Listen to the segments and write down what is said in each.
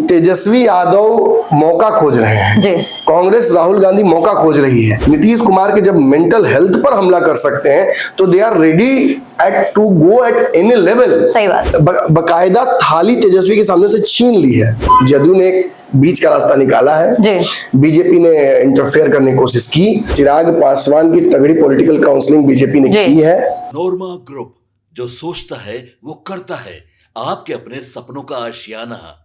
तेजस्वी यादव मौका खोज रहे हैं जी। कांग्रेस राहुल गांधी मौका खोज रही है। नीतीश कुमार के जब मेंटल हेल्थ पर हमला कर सकते हैं तो they are ready at to go at any level. सही बात। बकायदा थाली तेजस्वी के सामने से छीन ली है। जदयू ने एक बीच का रास्ता निकाला है, बीजेपी ने इंटरफेयर करने की कोशिश की। चिराग पासवान की तगड़ी पॉलिटिकल काउंसलिंग बीजेपी ने की है। नोरमा ग्रुप, जो सोचता है वो करता है, आपके अपने सपनों का आशियाना।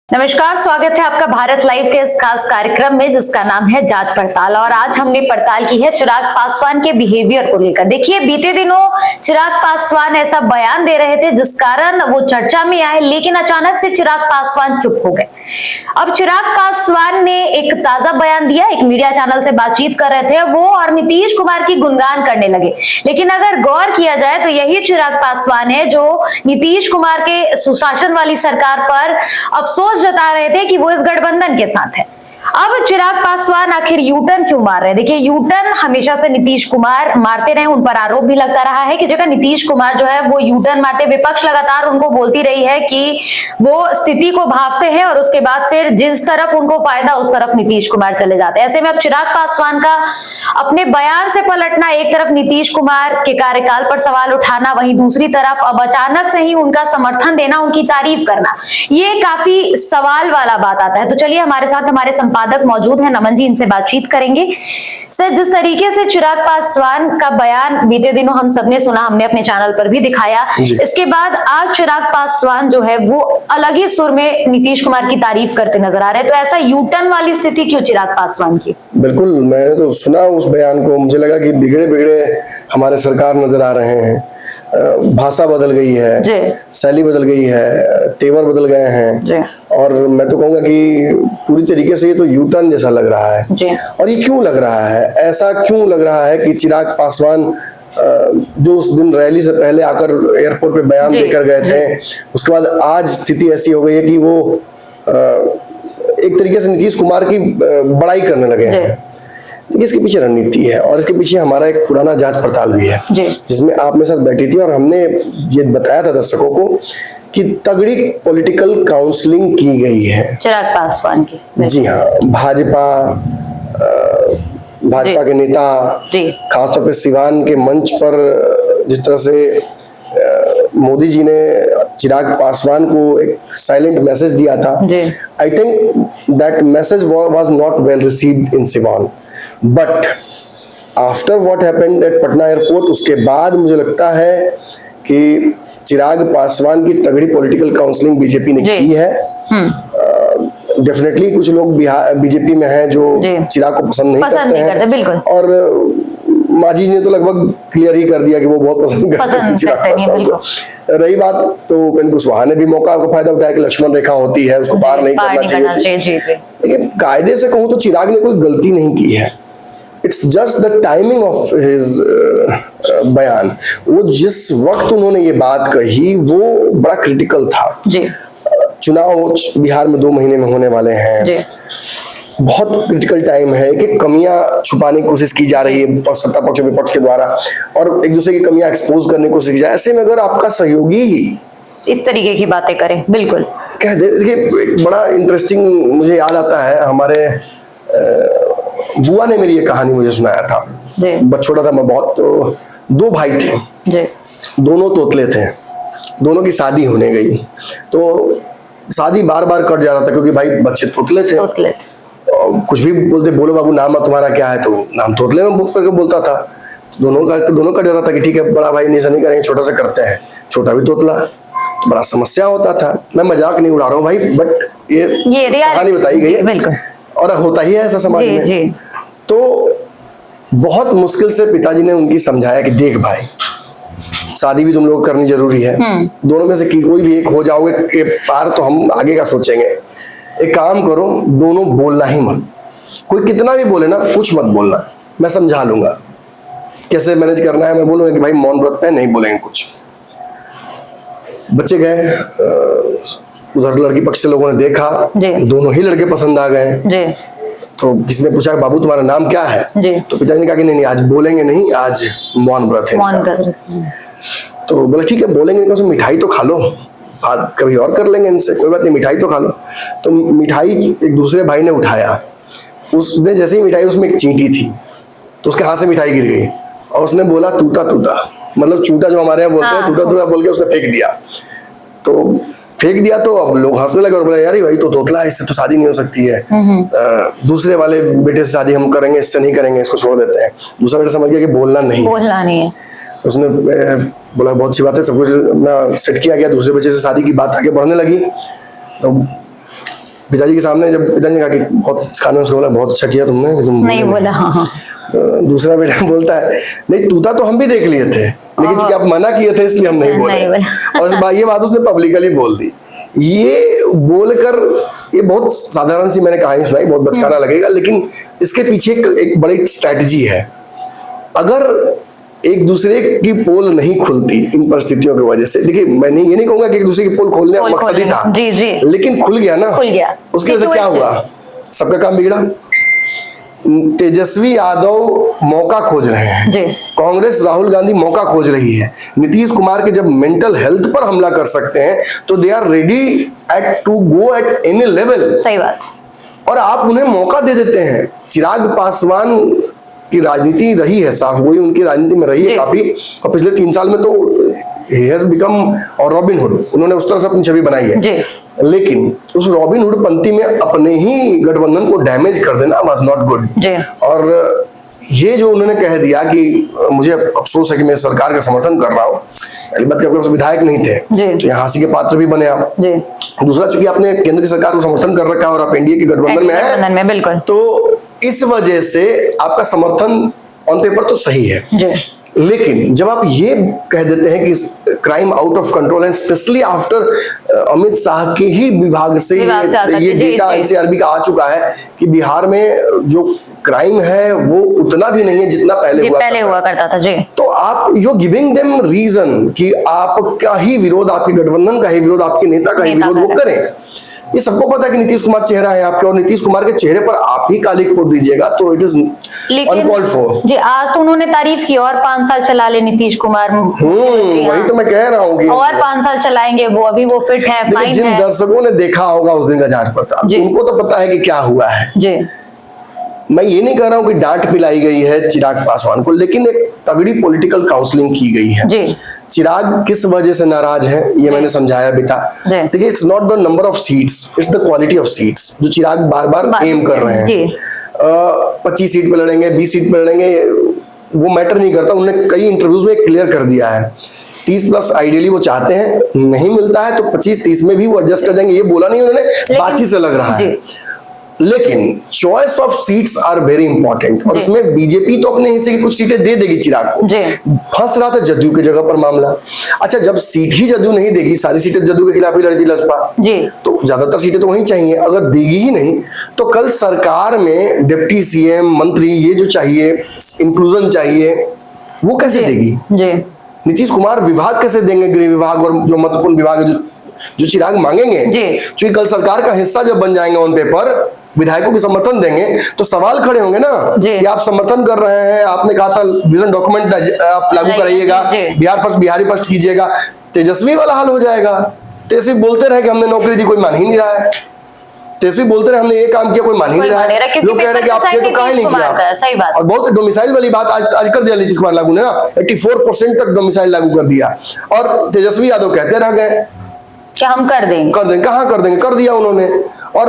नमस्कार, स्वागत है आपका भारत लाइव के इस खास कार्यक्रम में जिसका नाम है जांच पड़ताल। और आज हमने पड़ताल की है चिराग पासवान के बिहेवियर को लेकर। देखिए, बीते दिनों चिराग पासवान ऐसा बयान दे रहे थे जिस कारण वो चर्चा में आए, लेकिन अचानक से चिराग पासवान चुप हो गए। अब चिराग पासवान ने एक ताजा बयान दिया, एक मीडिया चैनल से बातचीत कर रहे थे वो और नीतीश कुमार की गुणगान करने लगे। लेकिन अगर गौर किया जाए तो यही चिराग पासवान है जो नीतीश कुमार के सुशासन वाली सरकार पर अफसोस जता रहे थे कि वो इस गठबंधन के साथ है। अब चिराग पासवान आखिर यू टर्न क्यों मार रहे हैं? देखिए, यू टर्न हमेशा से नीतीश कुमार मारते रहे, उन पर आरोप भी लगता रहा है कि जगह नीतीश कुमार जो है वो यू टर्न मारते। विपक्ष लगातार उनको बोलती रही है कि वो स्थिति को भांपते हैं और उसके बाद फिर जिस तरफ उनको फायदा उस तरफ नीतीश कुमार चले जाते हैं। ऐसे में अब चिराग पासवान का अपने बयान से पलटना, एक तरफ नीतीश कुमार के कार्यकाल पर सवाल उठाना, वहीं दूसरी तरफ अब अचानक से ही उनका समर्थन देना, उनकी तारीफ करना, ये काफी सवाल वाला बात आता है। तो चलिए, हमारे साथ हमारे संपादक मौजूद है नमन जी, इनसे बातचीत करेंगे। सर, जिस तरीके से चिराग पासवान का बयान बीते दिनों हम सबने सुना, हमने अपने चैनल पर भी दिखाया, इसके बाद आज चिराग पासवान जो है वो अलग ही सुर में नीतीश कुमार की तारीफ करते नजर आ रहे हैं। तो ऐसा यू टर्न वाली स्थिति क्यों चिराग पासवान की? बिल्कुल, मैंने तो सुना उस बयान को, मुझे लगा कि बिगड़े बिगड़े हमारे सरकार नजर आ रहे हैं। भाषा बदल गई है, शैली बदल गई है, तेवर बदल गए हैं, और मैं तो कहूंगा कि पूरी तरीके से ये तो यू टर्न जैसा लग रहा है। और ये क्यों लग रहा है, ऐसा क्यों लग रहा है कि चिराग पासवान जो उस दिन रैली से पहले आकर एयरपोर्ट पे बयान देकर गए थे, उसके बाद आज स्थिति ऐसी हो गई है कि वो एक तरीके से नीतीश कुमार की बड़ाई करने लगे हैं। इसके पीछे रणनीति है और इसके पीछे हमारा एक पुराना जांच पड़ताल भी है जिसमें आप मेरे साथ बैठी थी और हमने ये बताया था दर्शकों को कि तगड़ी पॉलिटिकल काउंसलिंग की गई है चिराग पासवान की। जी हाँ, भाजपा के नेता, खासतौर पे सिवान के मंच पर जिस तरह से मोदी जी ने चिराग पासवान को एक साइलेंट मैसेज दिया था, I think that message was not well received in Siwan, but after what happened at Patna airport, उसके बाद मुझे लगता है कि चिराग पासवान की तगड़ी पॉलिटिकल काउंसलिंग बीजेपी ने की है। डेफिनेटली कुछ लोग बीजेपी में हैं जो चिराग को पसंद नहीं करते हैं, बिल्कुल। और माजी जी ने तो लगभग क्लियर ही कर दिया कि वो बहुत पसंद करते हैं। रही बात तो उपेंद्र कुशवाहा ने भी मौका का फायदा उठाया कि लक्ष्मण रेखा होती है, उसको पार नहीं करना चाहिए। लेकिन कायदे से कहूँ तो चिराग ने कोई गलती नहीं की है। It's just the timing of his बयान। वो जिस वक्त उन्होंने ये बात कही वो बड़ा क्रिटिकल था। चुनाव बिहार में 2 महीने में होने वाले हैं, बहुत क्रिटिकल टाइम है कि कमियां छुपाने की कोशिश की जा रही है सत्ता पक्ष विपक्ष के द्वारा और एक दूसरे की कमियां एक्सपोज करने की कोशिश की जाए। ऐसे में अगर आपका सहयोगी ही इस तरीके की बातें करें, बिल्कुल कह दे। देखिए, बड़ा इंटरेस्टिंग मुझे याद आता है, हमारे बुआ ने मेरी ये कहानी मुझे सुनाया था। बस छोटा था मैं बहुत, तो 2 भाई थे, दोनों तोतले थे, दोनों की शादी होने गई, तो शादी बार बार कट जा रहा था क्योंकि भाई बच्चे तोतले थे। कुछ भी बोलते, बोलो बाबू नाम तुम्हारा क्या है, तो नाम तोतले में बुक करके बोलता था। दोनों का डर था कि ठीक है बड़ा भाई नहीं करेंगे, छोटा सा करते हैं, छोटा भी तोतला, तो बड़ा समस्या होता था। मैं मजाक नहीं उड़ा रहा हूँ भाई, बट ये कहानी बताई गई है और होता ही है ऐसा समाज में। तो बहुत मुश्किल से पिताजी ने उनकी समझाया कि देख भाई, शादी भी तुम लोग करनी जरूरी है, दोनों में से कोई भी एक हो जाओगे के पार तो हम आगे का सोचेंगे। एक काम करो, दोनों बोलना ही मत, कोई कितना भी बोले ना कुछ मत बोलना, मैं समझा लूंगा कैसे मैनेज करना है। मैं बोलूंगा कि भाई मौन व्रत पे नहीं बोलेंगे कुछ। बच्चे गए, उधर लड़की पक्ष से लोगों ने देखा, दोनों ही लड़के पसंद आ गए। तो किसी ने पूछा बाबू तुम्हारा नाम क्या है, तो पिताजी ने कहा कि नहीं आज बोलेंगे नहीं, आज मौन व्रत है। तो बोले ठीक है बोलेंगे, मिठाई तो खा लो, बात कभी और कर लेंगे इनसे, कोई बात नहीं, मिठाई तो खा लो। तो मिठाई एक दूसरे भाई ने उठाया, उसने जैसे ही मिठाई, उसमें एक चींटी थी, तो उसके हाथ से मिठाई गिर गई और उसने बोला तूता तूता, मतलब चूता जो हमारे यहाँ बोलते हैं, तूता तूता बोल के उसने फेंक दिया। तो फेंक दिया तो अब लोग हंसने लगे और बोले यार भाई तो तोतला है, इससे तो शादी नहीं हो सकती है, दूसरे वाले बेटे से शादी हम करेंगे, इससे नहीं करेंगे, इसको छोड़ देते हैं। दूसरा बेटा समझ गया कि बोलना नहीं है। उसने बोला बहुत अच्छी बात है, सब कुछ अपना सेट किया गया, दूसरे बच्चे से शादी की बात आगे बढ़ने लगी। तो पिताजी के सामने जब पिताजी ने कहा कि बहुत खाने में, बोला बहुत अच्छा किया तुमने, तुम नहीं बोला। हाँ। तो दूसरा बेटा बोलता है नहीं तूता तो हम भी देख लिए थे, लेकिन क्योंकि आप मना किए थे इसलिए हम नहीं बोले। और ये बात उसने पब्लिकली बोल दी। ये बोलकर, ये बहुत साधारण सी मैंने कहानी सुनाई, बहुत बचकाना लगेगा, लेकिन इसके पीछे एक बड़ी स्ट्रैटेजी है। अगर एक दूसरे की पोल नहीं खुलती इन परिस्थितियों की वजह से, देखिए मैं ये नहीं कहूंगा कि एक दूसरे की पोल खोलने का मकसद ही था, जी जी, लेकिन खुल गया ना, खुल गया। उसकी वजह से क्या हुआ, सबका काम बिगड़ा। तेजस्वी यादव मौका खोज रहे हैं, कांग्रेस राहुल गांधी मौका खोज रही है। नीतीश कुमार के जब मेंटल हेल्थ पर हमला कर सकते हैं तो they are ready at to go at any level. सही बात। और आप उन्हें मौका दे देते हैं। चिराग पासवान की राजनीति रही है साफ, वही उनकी राजनीति में रही है काफी, और पिछले 3 साल में तो he has become और रॉबिन हुड, उन्होंने उस तरह से अपनी छवि बनाई है। लेकिन उस रॉबिन हुड पंक्ति में अपने ही गठबंधन को डैमेज कर देना वाज नॉट गुड। और ये जो उन्होंने कह दिया कि मुझे अफसोस है कि मैं सरकार का समर्थन कर रहा हूँ, पहली बात कि विधायक नहीं थे तो यहाँ हंसी के पात्र भी बने आप। दूसरा, चूंकि आपने केंद्र की सरकार को समर्थन कर रखा है और आप एनडीए के गठबंधन में है, बिल्कुल, तो इस वजह से आपका समर्थन ऑन पेपर तो सही है। लेकिन जब आप ये कह देते हैं कि crime out of control and specially after Amit Shah के ही विभाग से ये डेटा एनसीआरबी का आ चुका है कि बिहार में जो क्राइम है वो उतना भी नहीं है जितना पहले हुआ करता था। जी, तो आप यू गिविंग देम रीजन कि आपका ही विरोध, आपके गठबंधन का ही विरोध, आपके नेता का ही विरोध वो करें। ये सबको पता है कि नीतीश कुमार चेहरा है आपके, और नीतीश कुमार के चेहरे पर आप ही काली पोत दीजिएगा तो इट इज अनकॉल्ड फॉर। जी, आज तो उन्होंने तारीफ की और 5 साल चला ले नीतीश कुमार। वही तो मैं कह रहा हूँ कि और 5 साल चलाएंगे वो, अभी वो फिट है, फाइन है। जिन दर्शकों ने देखा होगा उस दिन का जांच पड़ताल, उनको तो पता है कि क्या हुआ है। जी, मैं ये नहीं कह रहा हूँ कि डांट पिलाई गई है चिराग पासवान को, लेकिन एक तगड़ी पॉलिटिकल काउंसलिंग की गई है। जी, चिराग किस वजह से नाराज है ये मैंने समझाया बेटा। देखिए, it's not the number of seats, it's the quality of seats जो चिराग बार बार एम कर रहे हैं। 25 सीट पे लड़ेंगे, 20 सीट पे लड़ेंगे, वो मैटर नहीं करता। उन्होंने कई इंटरव्यूज में क्लियर कर दिया है 30+ आइडियली वो चाहते हैं, नहीं मिलता है तो 25-30 में भी वो एडजस्ट कर जाएंगे। ये बोला नहीं उन्होंने, बातचीत से लग रहा है। लेकिन choice of seats are very important, और इसमें बीजेपी तो अपने हिस्से की कुछ सीटें दे देगी चिराग को। फंस रहा था जदयू की जगह पर मामला। अच्छा, जब सीट ही जदयू नहीं देगी, सारी सीटें जदयू के खिलाफ ही लड़ी थी लजपा, तो ज्यादातर सीटें तो वहीं चाहिए। अगर देगी ही नहीं तो कल सरकार में डिप्टी सीएम, मंत्री, ये जो चाहिए, इंक्लूजन चाहिए, वो कैसे देगी? नीतीश कुमार विभाग कैसे देंगे? गृह विभाग और जो महत्वपूर्ण विभाग है जो चिराग मांगेंगे, क्योंकि कल सरकार का हिस्सा जब बन जाएंगे ऑन पेपर, विधायकों के समर्थन देंगे तो सवाल खड़े होंगे ना कि आप समर्थन कर रहे हैं, आपने कहा था विजन डॉक्यूमेंट आप लागू कराइएगा, बिहार फर्स्ट बिहारी फर्स्ट कीजिएगा, तेजस्वी वाला हाल हो जाएगा। तेजस्वी बोलते रहे कि हमने नौकरी दी, कोई मान ही नहीं रहा है। तेजस्वी बोलते रहे हमने ये काम किया, कोई मान ही नहीं रहा है। लोग कह रहे हैं कि आपने तो काहे नहीं किया। और बहुत से डोमिसाइल वाली बात आज कर दिया नीतीश कुमार लागू ने ना, 84% तक डोमिसाइल लागू कर दिया, और तेजस्वी यादव कहते रह गए क्या हम कर देंगे। कहाँ कर देंगे? कर दिया उन्होंने। और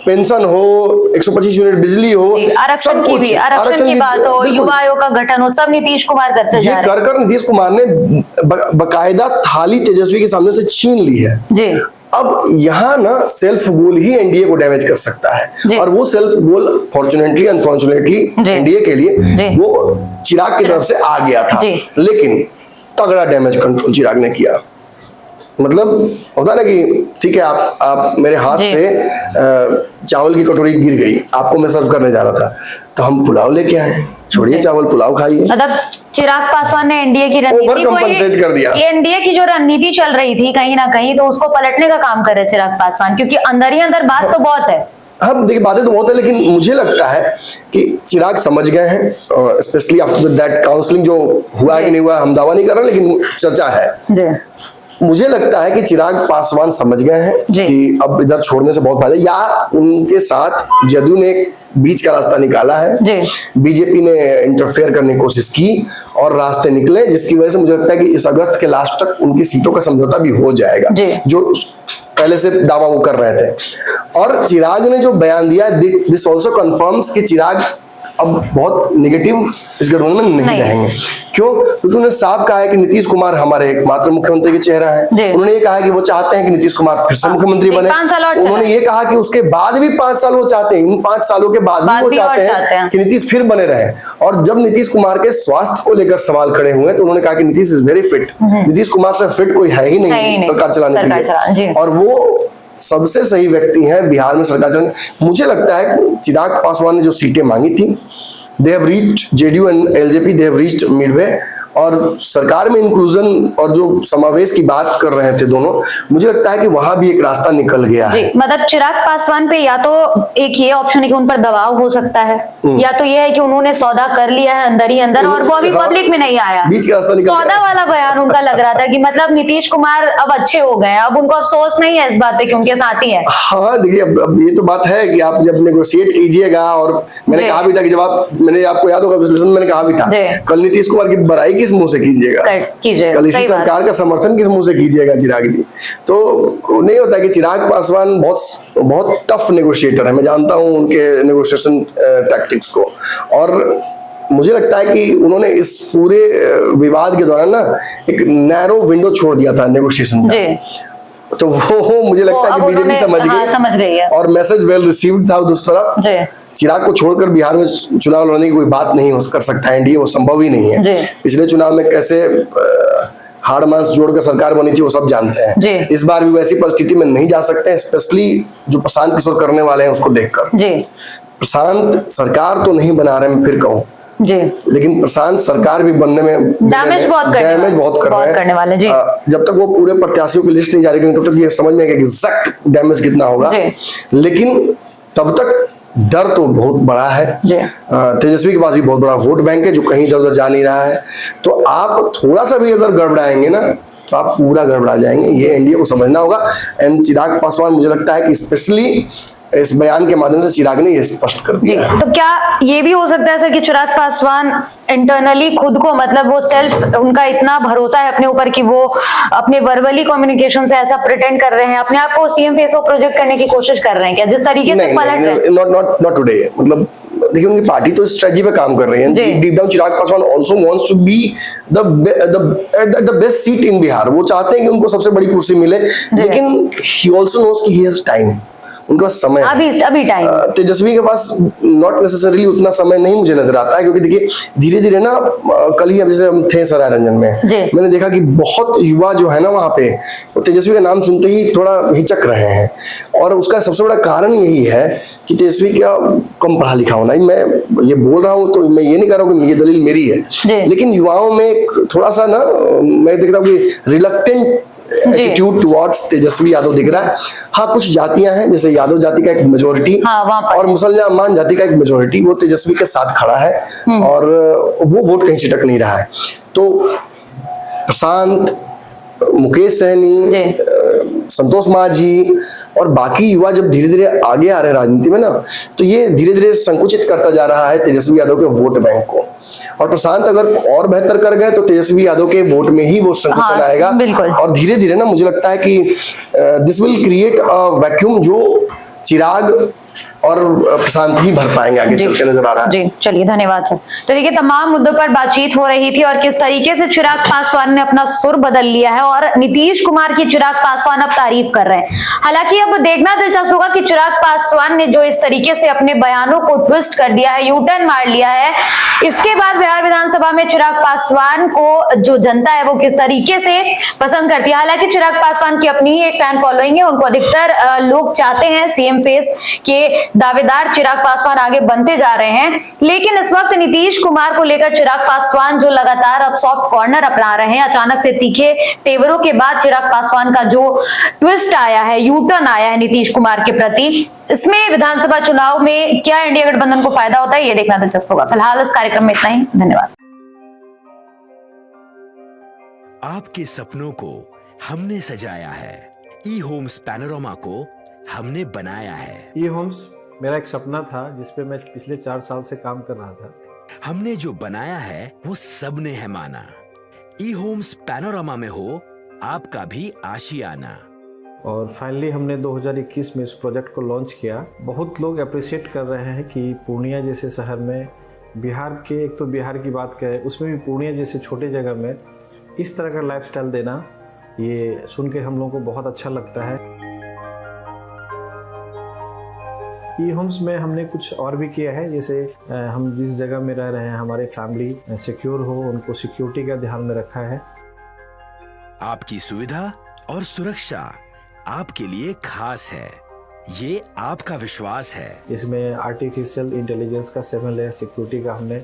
पेंशन हो, 125 यूनिट बिजली हो, आरक्षण की बात हो, युवा आयोग का गठन हो, सब नीतीश कुमार करते जा रहे हैं। कर नीतीश कुमार ने बकायदा थाली तेजस्वी के सामने से छीन ली है। जी, अब यहाँ ना सेल्फ गोल ही एनडीए को डैमेज कर सकता है, और वो self goal fortunately unfortunately NDA के लिए वो चिराग की तरफ से आ गया था। लेकिन तगड़ा डैमेज कंट्रोल चिराग ने किया। मतलब होता ना कि ठीक है, आप मेरे हाथ से चावल की कटोरी गिर गई, आपको मैं सर्व करने जा रहा था, तो हम पुलाव लेके आए, छोड़िए चावल, पुलाव खाइए। मतलब चिराग पासवान ने एनडीए की रणनीति को कर दिया। एनडीए की जो रणनीति चल रही थी कहीं ना कहीं, तो उसको पलटने का काम करे चिराग पासवान, क्योंकि अंदर ही अंदर बात तो बहुत है। हाँ, देखिए बातें तो बहुत है, लेकिन मुझे लगता है कि चिराग समझ गए हैं, स्पेशली आफ्टर दैट काउंसलिंग जो हुआ है कि नहीं हुआ हम दावा नहीं कर रहे, लेकिन चर्चा है। मुझे लगता है कि चिराग पासवान समझ गए हैं कि अब इधर छोड़ने से बहुत फायदा, या उनके साथ जदयू ने एक बीच का रास्ता निकाला है, बीजेपी ने इंटरफेयर करने की कोशिश की और रास्ते निकले, जिसकी वजह से मुझे लगता है कि इस अगस्त के लास्ट तक उनकी सीटों का समझौता भी हो जाएगा, जो पहले से दावा वो कर रहे थे। और चिराग ने जो बयान दिया, दिस ऑल्सो कंफर्म्स कि चिराग अब बहुत नेगेटिव इस गठबंधन में नहीं रहेंगे। क्यों? क्योंकि उन्होंने साफ कहा है कि नीतीश कुमार हमारे एकमात्र मुख्यमंत्री के चेहरा है। उन्होंने ये कहा कि वो चाहते हैं कि नीतीश कुमार फिर से मुख्यमंत्री बने। उन्होंने ये कहा कि उसके बाद भी 5 साल वो चाहते हैं, इन 5 सालों के बाद भी वो चाहते हैं कि नीतीश फिर बने रहे। और जब नीतीश कुमार के स्वास्थ्य को लेकर सवाल खड़े हुए तो उन्होंने कहा कि Nitish is very fit, Nitish Kumar से फिट कोई है ही नहीं सरकार चलाने के लिए, और वो सबसे सही व्यक्ति हैं बिहार में सरकार चलाने। मुझे लगता है चिराग पासवान ने जो सीटें मांगी थी, they have reached JDU and LJP, they have reached midway, और सरकार में इंक्लूजन और जो समावेश की बात कर रहे थे दोनों, मुझे लगता है कि वहां भी एक रास्ता निकल गया है। मतलब चिराग पासवान पे या तो एक ये ऑप्शन है कि उन पर दबाव हो सकता है, या तो ये है कि उन्होंने सौदा कर लिया है अंदर ही अंदर और वो अभी पब्लिक में नहीं आया, बीच का रास्ता निकल सौदा वाला बयान उनका लग रहा था कि मतलब नीतीश कुमार अब अच्छे हो गए, अब उनको अफसोस नहीं है इस बात पे कि उनके साथी है। हाँ देखिए, अब ये तो बात है कि आप जब नेगोशिएट कीजिएगा, और मैंने कहा भी था कि जब मैंने आपको याद होगा विश्लेषण मैंने कहा भी था, कल नीतीश कुमार की बड़ाई किस मुंह से कीजिएगा, कल इसी सरकार का समर्थन किस मुंह से कीजिएगा चिराग जी। तो नहीं होता कि चिराग पासवान बहुत टफ नेगोशिएटर है, मैं जानता हूं उनके नेगोशिएशन टैक्टिक्स को, और मुझे लगता है कि उन्होंने इस पूरे विवाद के दौरान ना एक नैरो विंडो छोड़ दिया था नेगोशिएशन का, तो वो मुझे लगता है कि बीजेपी समझ गई है, और मैसेज वेल रिसीव्ड था उस तरफ। चिराग को छोड़कर बिहार में चुनाव लड़ने की कोई बात नहीं हो कर सकता है एनडीए, वो संभव ही नहीं है। पिछले चुनाव में कैसे हाड़ मांस जोड़कर सरकार बनी थी वो सब जानते हैं, इस बार भी वैसी परिस्थिति में नहीं जा सकते हैं, स्पेशली जो प्रशांत किशोर करने वाले हैं उसको देखकर। प्रशांत सरकार तो नहीं बना रहे, मैं फिर कहूँ लेकिन प्रशांत सरकार भी बनने में डैमेज बहुत कर रहे हैं। जब तक वो पूरे प्रत्याशियों की लिस्ट नहीं जारी करेंगे तब तक ये समझ में एग्जैक्ट डैमेज कितना होगा, लेकिन तब तक डर तो बहुत बड़ा है। तेजस्वी के पास भी बहुत बड़ा वोट बैंक है जो कहीं इधर उधर जा नहीं रहा है, तो आप थोड़ा सा भी अगर गड़बड़ाएंगे ना तो आप पूरा गड़बड़ा जाएंगे, ये एनडीए को समझना होगा। एंड चिराग पासवान मुझे लगता है कि स्पेशली इस बयान के माध्यम से चिराग ने ये स्पष्ट कर दिया है। तो क्या ये भी हो सकता है सर कि चिराग पासवान इंटरनली खुद को, मतलब वो सेल्फ, उनका इतना भरोसा है अपने ऊपर कि वो अपने वर्बली कम्युनिकेशन से ऐसा प्रिटेंड कर रहे हैं, अपने आप को सीएम फेस ऑफ प्रोजेक्ट करने की कोशिश कर रहे हैं क्या, जिस तरीके से पलट रहे हैं? नॉट टुडे, मतलब देखिए उनकी पार्टी तो स्ट्रेटजी पे काम कर रही है। Deep down Chirag Paswan also wants to be the best seat in Bihar, वो चाहते हैं कि उनको सबसे बड़ी कुर्सी मिले, लेकिन ही आल्सो नोस कि ही हैज टाइम, उनके पास समय अभी टाइम। तेजस्वी के पास नॉट नेसेसरीली उतना समय नहीं मुझे नजर आता है, क्योंकि देखिए धीरे धीरे ना, कल ही जैसे हम थे सराय रंजन में, मैंने देखा कि बहुत युवा जो है ना वहाँ पे, वो तेजस्वी का नाम सुनते ही थोड़ा हिचक रहे हैं, और उसका सबसे बड़ा कारण यही है कि तेजस्वी का कम पढ़ा लिखा होना। मैं ये बोल रहा हूँ तो मैं ये नहीं कह रहा हूँ कि ये दलील मेरी है, लेकिन युवाओं में थोड़ा सा ना मैं देख रहा हूँ कि reluctant attitude towards Tejashwi Yadav दिख रहा है। हाँ, कुछ जातियां हैं जैसे यादव जाति का एक मेजोरिटी और मुसलमान जाति का एक मेजोरिटी, वो तेजस्वी के साथ खड़ा है और वो वोट कहीं छिटक नहीं रहा है। तो प्रशांत, मुकेश सहनी, संतोष माझी और बाकी युवा जब धीरे धीरे आगे आ रहे हैं राजनीति में ना, तो ये धीरे धीरे संकुचित करता जा रहा है तेजस्वी यादव के वोट बैंक को, और प्रशांत अगर और बेहतर कर गए तो तेजस्वी यादव के वोट में ही वो संकुचन आएगा, और धीरे धीरे ना मुझे लगता है कि this will create a vacuum जो चिराग और प्रशांत ही भर पाएंगे आगे चलते नजर आ रहा है। जी चलिए, धन्यवाद सर। तो देखिए तमाम मुद्दों पर बातचीत हो रही थी और किस तरीके से चिराग पासवान ने अपना सुर बदल लिया है और नीतीश कुमार की चिराग पासवान अब तारीफ कर रहे हैं। हालांकि अब देखना दिलचस्प होगा कि चिराग पासवान ने जो इस तरीके से अपने बयानों को ट्विस्ट कर दिया है, यू टर्न मार लिया है, इसके बाद बिहार विधानसभा में चिराग पासवान को जो जनता है वो किस तरीके से पसंद करती है। हालांकि चिराग पासवान की अपनी ही एक फैन फॉलोइंग है, उनको अधिकतर लोग चाहते हैं सीएम फेस के दावेदार चिराग पासवान आगे बनते जा रहे हैं, लेकिन इस वक्त नीतीश कुमार को लेकर चिराग पासवान जो लगातार अब सॉफ्ट कॉर्नर अपना रहे हैं, अचानक से तीखे तेवरों के बाद चिराग पासवान का जो ट्विस्ट आया है, यू टर्न आया है नीतीश कुमार के प्रति, इसमें विधानसभा चुनाव में क्या इंडिया गठबंधन को फायदा होता है ये देखना दिलचस्प होगा। फिलहाल इस कार्यक्रम में इतना ही, धन्यवाद। आपके सपनों को हमने सजाया है, ई होम्स पैनोरामा को हमने बनाया है। ई होम्स मेरा एक सपना था जिस पे मैं पिछले 4 साल से काम कर रहा था। हमने जो बनाया है वो सबने है माना। ई होम्स पैनोरामा में हो आपका भी आशियाना। और फाइनली हमने 2021 में इस प्रोजेक्ट को लॉन्च किया। बहुत लोग अप्रिशिएट कर रहे हैं कि पूर्णिया जैसे शहर में, बिहार के, एक तो बिहार की बात करें उसमें भी पूर्णिया जैसे छोटे जगह में इस तरह का लाइफस्टाइल देना, ये सुन के हम लोगों को बहुत अच्छा लगता है। ई होम्स में हमने कुछ और भी किया है, जैसे हम जिस जगह में रह रहे हैं हमारे फैमिली सिक्योर हो, उनको सिक्योरिटी का ध्यान में रखा है। आपकी सुविधा और सुरक्षा आपके लिए खास है, ये आपका विश्वास है। इसमें आर्टिफिशियल इंटेलिजेंस का 7 लेयर सिक्योरिटी का हमने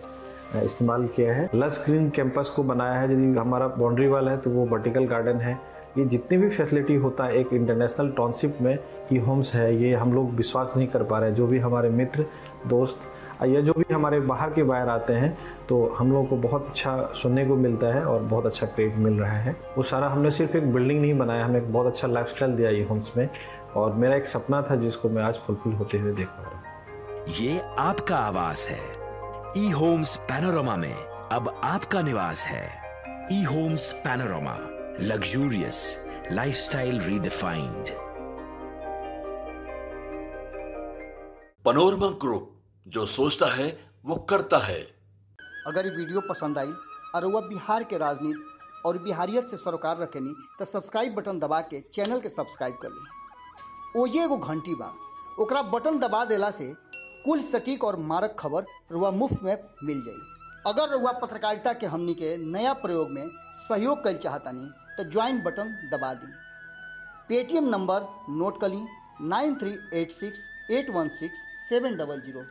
इस्तेमाल किया है। लस ग्रीन कैंपस को बनाया है। यदि हमारा बाउंड्री वाल है तो वो वर्टिकल गार्डन है। ये जितनी भी फैसिलिटी होता है एक इंटरनेशनल टाउनशिप में, ई होम्स है, ये हम लोग विश्वास नहीं कर पा रहे हैं। जो भी हमारे मित्र दोस्त या जो भी हमारे बाहर के बाहर आते हैं तो हम लोगों को बहुत अच्छा सुनने को मिलता है और बहुत अच्छा क्रेडिट मिल रहा है। वो सारा हमने सिर्फ एक बिल्डिंग नहीं बनाया, हमें एक बहुत अच्छा लाइफस्टाइल दिया ई होम्स में, और मेरा एक सपना था जिसको मैं आज फुलफिल होते हुए देख पा रहा हूँ। ये आपका आवास है। ई होम्स पैनोरामा में अब आपका निवास है। E Homes Panorama, luxurious lifestyle redefined. Panorama Group, जो सोचता है वो करता है। अगर ये वीडियो पसंद आई और वह बिहार के राजनीति और बिहारियत से सरोकार रखेनी तो सब्सक्राइब बटन दबा के चैनल के सब्सक्राइब कर ली। ओजे एगो घंटी बा, ओकरा बटन दबा देला से कुल सटीक और मारक खबर रुआ मुफ्त में मिल जाई। अगर रुआ पत्रकारिता के हमनी के नया प्रयोग में सहयोग कर चाहतानी तो ज्वाइन बटन दबा दी। पेटीएम नंबर नोट कर ली 9386816700।